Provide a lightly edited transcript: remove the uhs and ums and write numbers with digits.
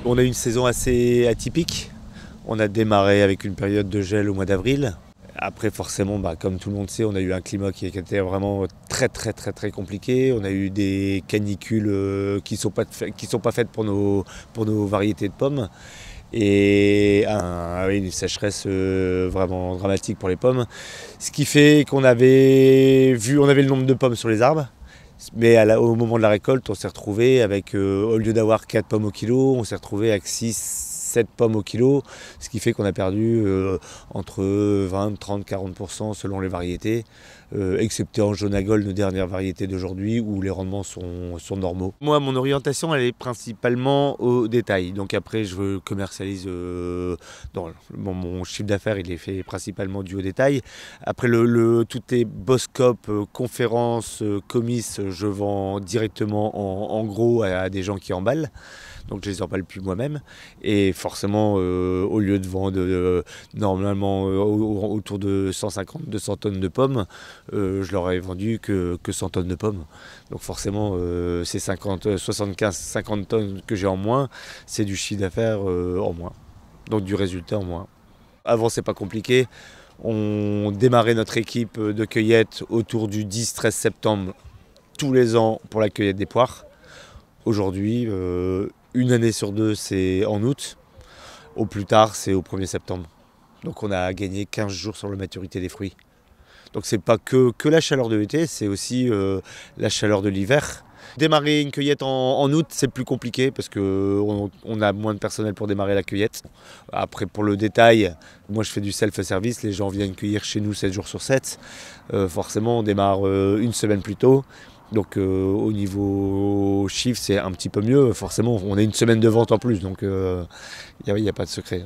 On a eu une saison assez atypique. On a démarré avec une période de gel au mois d'avril. Après forcément, comme tout le monde sait, on a eu un climat qui était vraiment très compliqué. On a eu des canicules qui sont pas faites pour nos variétés de pommes. Et une sécheresse vraiment dramatique pour les pommes. Ce qui fait qu'on avait le nombre de pommes sur les arbres. Mais au moment de la récolte, on s'est retrouvé avec, au lieu d'avoir 4 pommes au kilo, on s'est retrouvé avec 6, 7 pommes au kilo, ce qui fait qu'on a perdu entre 20, 30, 40% selon les variétés, excepté en jaune à gold, nos dernières variétés d'aujourd'hui, où les rendements sont normaux. Moi, mon orientation, elle est principalement au détail. Donc après, je commercialise, mon chiffre d'affaires, il est fait principalement du haut détail. Après, tout est Boscop, conférences, comices, je vends directement en gros à des gens qui emballent. Donc je les emballe plus moi-même. Et forcément, au lieu de vendre normalement autour de 150-200 tonnes de pommes, je leur ai vendu que 100 tonnes de pommes. Donc forcément, ces 75-50 tonnes que j'ai en moins, c'est du chiffre d'affaires en moins. Donc du résultat en moins. Avant, c'est pas compliqué. On démarrait notre équipe de cueillette autour du 10-13 septembre tous les ans pour la cueillette des poires. Aujourd'hui, une année sur deux, c'est en août. Au plus tard, c'est au 1er septembre. Donc on a gagné 15 jours sur la maturité des fruits. Donc c'est pas que la chaleur de l'été, c'est aussi la chaleur de l'hiver. Démarrer une cueillette en août, c'est plus compliqué parce qu'on a moins de personnel pour démarrer la cueillette. Après, pour le détail, moi je fais du self-service, les gens viennent cueillir chez nous 7 jours sur 7. Forcément, on démarre une semaine plus tôt. Donc au niveau chiffre, c'est un petit peu mieux. Forcément, on a une semaine de vente en plus, donc il n'y a pas de secret.